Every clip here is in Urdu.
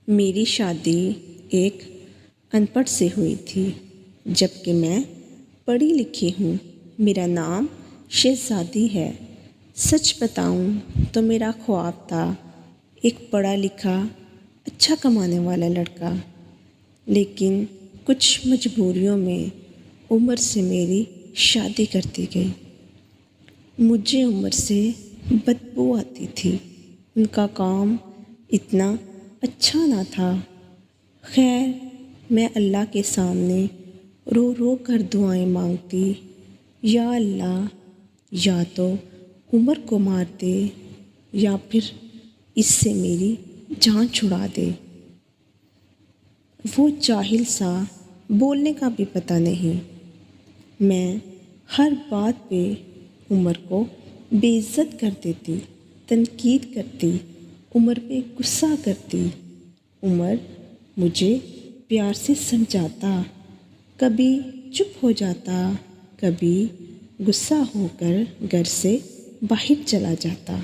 میری شادی ایک ان پڑھ سے ہوئی تھی، جبکہ میں پڑھی لکھی ہوں۔ میرا نام شہزادی ہے۔ سچ بتاؤں تو میرا خواب تھا ایک پڑھا لکھا، اچھا کمانے والا لڑکا، لیکن کچھ مجبوریوں میں عمر سے میری شادی کر دی گئی۔ مجھے عمر سے بدبو آتی تھی، ان کا کام اتنا اچھا نہ تھا۔ خیر، میں اللہ کے سامنے رو رو کر دعائیں مانگتی، یا اللہ، یا تو عمر کو مار دے یا پھر اس سے میری جان چھڑا دے۔ وہ جاہل سا، بولنے کا بھی پتہ نہیں۔ میں ہر بات پہ عمر کو بے عزت کر دیتی، تنقید کرتی، عمر پہ غصہ کرتی۔ عمر مجھے پیار سے سمجھاتا، کبھی چپ ہو جاتا، کبھی غصہ ہو کر گھر سے باہر چلا جاتا۔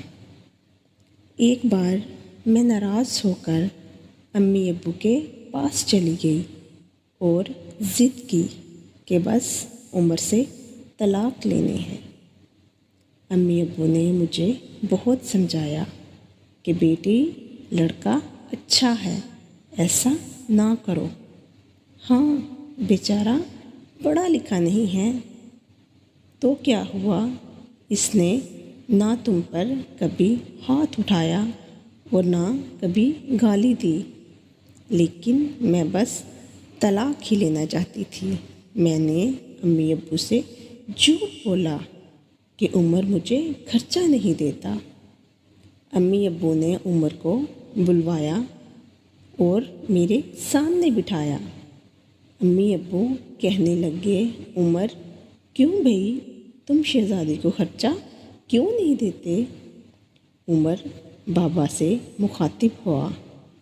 ایک بار میں ناراض ہو کر امی ابو کے پاس چلی گئی اور ضد کی کہ بس عمر سے طلاق لینے ہیں۔ امی ابو نے مجھے بہت سمجھایا کہ بیٹی، لڑکا اچھا ہے، ایسا نہ کرو۔ ہاں، بیچارہ پڑھا لکھا نہیں ہے تو کیا ہوا، اس نے نہ تم پر کبھی ہاتھ اٹھایا اور نہ کبھی گالی دی، لیکن میں بس طلاق ہی لینا چاہتی تھی۔ میں نے امی ابو سے جھوٹ بولا کہ عمر مجھے خرچہ نہیں دیتا۔ امی ابو نے عمر کو بلوایا اور میرے سامنے بٹھایا۔ امی ابو کہنے لگے، عمر، کیوں بھئی، تم شہزادی کو خرچہ کیوں نہیں دیتے؟ عمر بابا سے مخاطب ہوا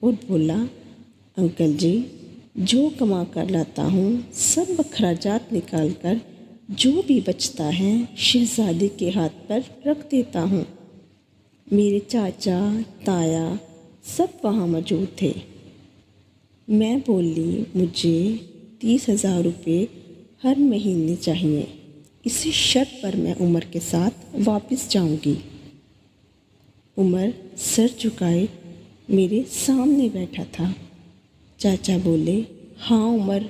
اور بولا، انکل جی، جو کما کر لاتا ہوں سب اخراجات نکال کر جو بھی بچتا ہے شہزادی کے ہاتھ پر رکھ دیتا ہوں۔ میرے چاچا، تایا سب وہاں موجود تھے۔ میں بولی، مجھے 30,000 روپے ہر مہینے چاہیے، اسی شرط پر میں عمر کے ساتھ واپس جاؤں گی۔ عمر سر جھکائے میرے سامنے بیٹھا تھا۔ چاچا بولے، ہاں عمر،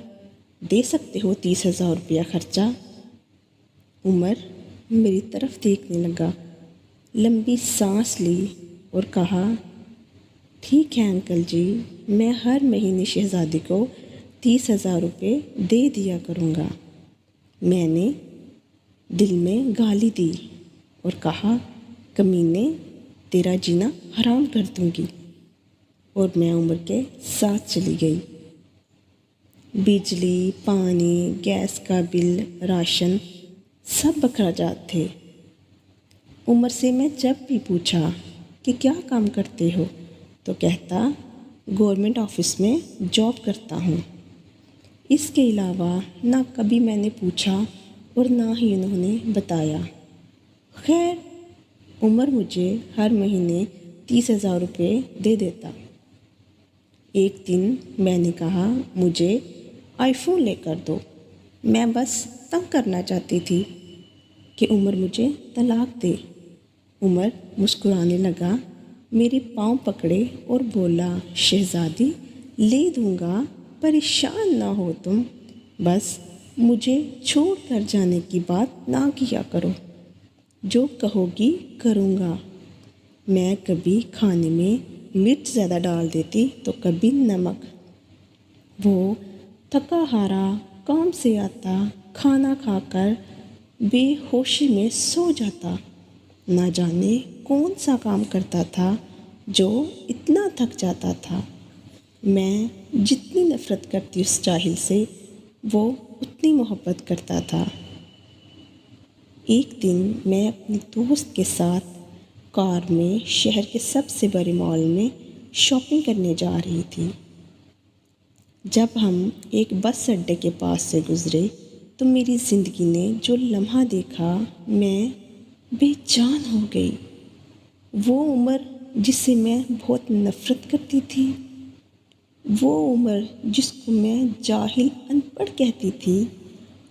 دے سکتے ہو 30,000 روپیہ خرچہ۔ عمر میری طرف دیکھنے لگا، لمبی سانس لی اور کہا، ٹھیک ہے انکل جی، میں ہر مہینے شہزادی کو 30,000 روپے دے دیا کروں گا۔ میں نے دل میں گالی دی اور کہا، کمینے، تیرا جینا حرام کر دوں گی، اور میں عمر کے ساتھ چلی گئی۔ بجلی، پانی، گیس کا بل، راشن سب اخراجات تھے۔ عمر سے میں جب بھی پوچھا کہ کیا کام کرتے ہو تو کہتا، گورنمنٹ آفس میں جاب کرتا ہوں۔ اس کے علاوہ نہ کبھی میں نے پوچھا اور نہ ہی انہوں نے بتایا۔ خیر، عمر مجھے ہر مہینے 30,000 روپے دے دیتا۔ ایک دن میں نے کہا، مجھے آئی فون لے کر دو، میں بس تنگ کرنا چاہتی تھی کہ عمر مجھے طلاق دے۔ عمر مسکرانے لگا، میرے پاؤں پکڑے اور بولا، شہزادی، لے دوں گا، پریشان نہ ہو تم، بس مجھے چھوڑ کر جانے کی بات نہ کیا کرو، جو کہو گی کروں گا۔ میں کبھی کھانے میں مرچ زیادہ ڈال دیتی تو کبھی نمک۔ وہ تھکا ہارا کام سے آتا، کھانا کھا کر بے ہوشی میں سو جاتا۔ نہ جانے کون سا کام کرتا تھا جو اتنا تھک جاتا تھا۔ میں جتنی نفرت کرتی اس جاہل سے، وہ اتنی محبت کرتا تھا۔ ایک دن میں اپنی دوست کے ساتھ کار میں شہر کے سب سے بڑے مال میں شاپنگ کرنے جا رہی تھی۔ جب ہم ایک بس اڈے کے پاس سے گزرے تو میری زندگی نے جو لمحہ دیکھا، میں بے جان ہو گئی۔ وہ عمر جس سے میں بہت نفرت کرتی تھی، وہ عمر جس کو میں جاہل ان پڑھ کہتی تھی،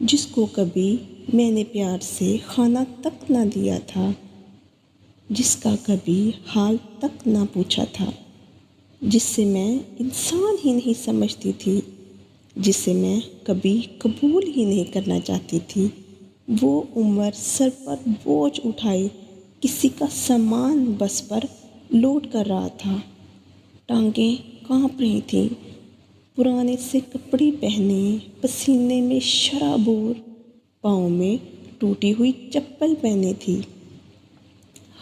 جس کو کبھی میں نے پیار سے کھانا تک نہ دیا تھا، جس کا کبھی حال تک نہ پوچھا تھا، جس سے میں انسان ہی نہیں سمجھتی تھی، جسے میں کبھی قبول ہی نہیں کرنا چاہتی تھی، وہ عمر سر پر بوجھ اٹھائے کسی کا سامان بس پر لوڈ کر رہا تھا۔ ٹانگیں کانپ رہی تھیں، پرانے سے کپڑے پہنے، پسینے میں شرابور، پاؤں میں ٹوٹی ہوئی چپل پہنی تھی۔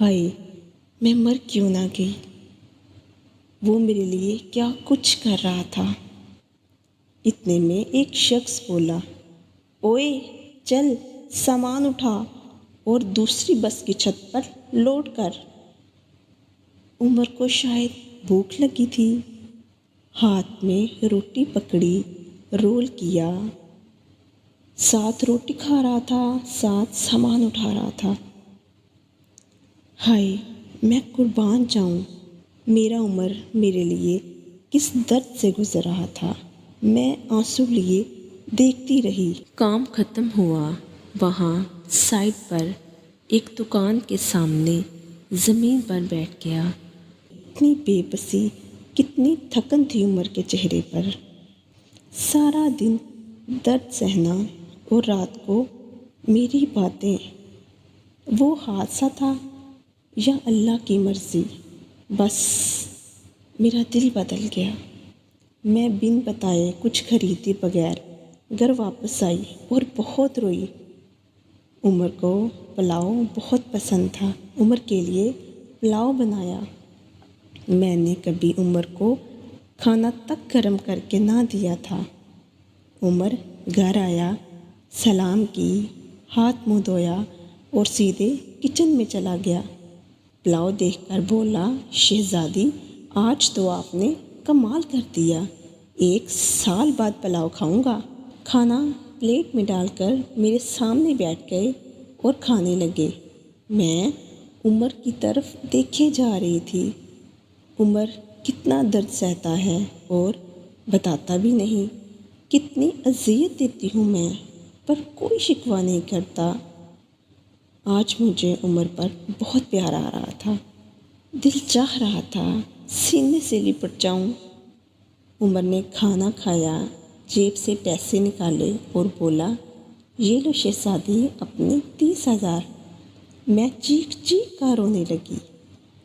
ہائے، میں مر کیوں نہ گئی؟ وہ میرے لیے کیا کچھ کر رہا تھا۔ اتنے میں ایک شخص بولا، اوئے چل، سامان اٹھا اور دوسری بس کی چھت پر لوڈ کر۔ عمر کو شاید بھوک لگی تھی، ہاتھ میں روٹی پکڑی، رول کیا، ساتھ روٹی کھا رہا تھا، ساتھ سامان اٹھا رہا تھا۔ ہائے، میں قربان جاؤں، میرا عمر میرے لیے کس درد سے گزر رہا تھا۔ میں آنسو لیے دیکھتی رہی۔ کام ختم ہوا، وہاں سائڈ پر ایک دکان کے سامنے زمین پر بیٹھ گیا۔ کتنی بے بسی، کتنی تھکن تھی عمر کے چہرے پر۔ سارا دن درد سہنا اور رات کو میری باتیں۔ وہ حادثہ تھا یا اللہ کی مرضی؟ بس میرا دل بدل گیا۔ میں بن بتائے کچھ خریدے بغیر گھر واپس آئی اور بہت روئی۔ عمر کو پلاؤ بہت پسند تھا، عمر کے لیے پلاؤ بنایا۔ میں نے کبھی عمر کو کھانا تک گرم کر کے نہ دیا تھا۔ عمر گھر آیا، سلام کی، ہاتھ منہ دھویا اور سیدھے کچن میں چلا گیا۔ پلاؤ دیکھ کر بولا، شہزادی آج تو آپ نے کمال کر دیا، 1 سال بعد پلاؤ کھاؤں گا۔ کھانا پلیٹ میں ڈال کر میرے سامنے بیٹھ گئے اور کھانے لگے۔ میں عمر کی طرف دیکھے جا رہی تھی۔ عمر کتنا درد سہتا ہے اور بتاتا بھی نہیں، کتنی اذیت دیتی ہوں میں، پر کوئی شکوہ نہیں کرتا۔ آج مجھے عمر پر بہت پیار آ رہا تھا، دل چاہ رہا تھا سینے سے لپٹ جاؤں۔ عمر نے کھانا کھایا، جیب سے پیسے نکالے اور بولا، یہ لو شہزادی اپنے 30,000۔ میں چیخ چیخ کر رونے لگی،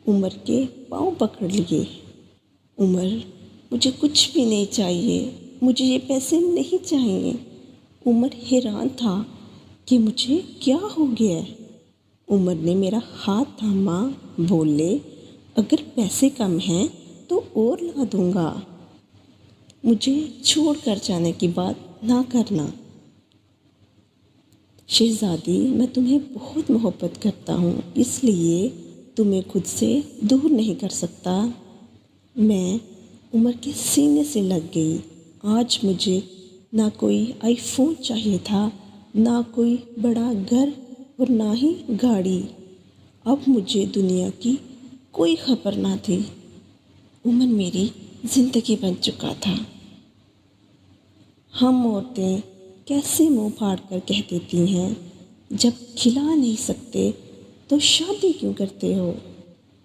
عمر کے پاؤں پکڑ لیے۔ عمر، مجھے کچھ بھی نہیں چاہیے، مجھے یہ پیسے نہیں چاہیے۔ عمر حیران تھا کہ مجھے کیا ہو گیا ہے۔ عمر نے میرا ہاتھ تھاما، بولے، اگر پیسے کم ہیں تو اور لا دوں گا، مجھے چھوڑ کر جانے کی بات نہ کرنا۔ شہزادی، میں تمہیں بہت محبت کرتا ہوں، اس لیے تمہیں خود سے دور نہیں کر سکتا۔ میں عمر کے سینے سے لگ گئی۔ آج مجھے نہ کوئی آئی فون چاہیے تھا، نہ کوئی بڑا گھر اور نہ ہی گاڑی۔ اب مجھے دنیا کی کوئی خبر نہ تھی۔ عمر میری زندگی بن چکا تھا۔ ہم عورتیں کیسے منہ پھاڑ کر کہہ دیتی ہیں، جب کھلا نہیں سکتے تو شادی کیوں کرتے ہو؟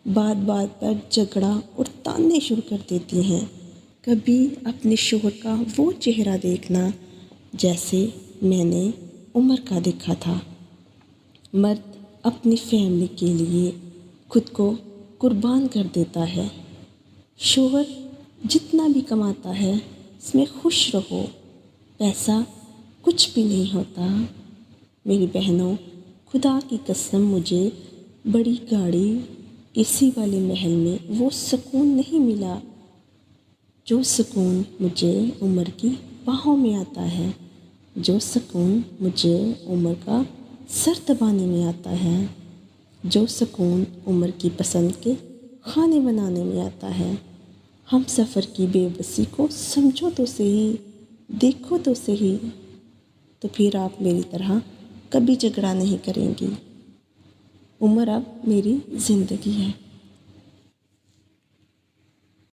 بات بات پر جھگڑا اور تانے شروع کر دیتی ہیں۔ کبھی اپنے شوہر کا وہ چہرہ دیکھنا جیسے میں نے عمر کا دیکھا تھا۔ مرد اپنی فیملی کے لیے خود کو قربان کر دیتا ہے۔ شوہر جتنا بھی کماتا ہے اس میں خوش رہو، پیسہ کچھ بھی نہیں ہوتا۔ میری بہنوں، خدا کی قسم مجھے بڑی گاڑی، اے سی والے محل میں وہ سکون نہیں ملا جو سکون مجھے عمر کی باہوں میں آتا ہے، جو سکون مجھے عمر کا سر دبانے میں آتا ہے، جو سکون عمر کی پسند کے کھانے بنانے میں آتا ہے۔ ہم سفر کی بے بسی کو سمجھو تو صحیح، دیکھو تو صحیح، تو پھر آپ میری طرح کبھی جھگڑا نہیں کریں گی۔ عمر اب میری زندگی ہے۔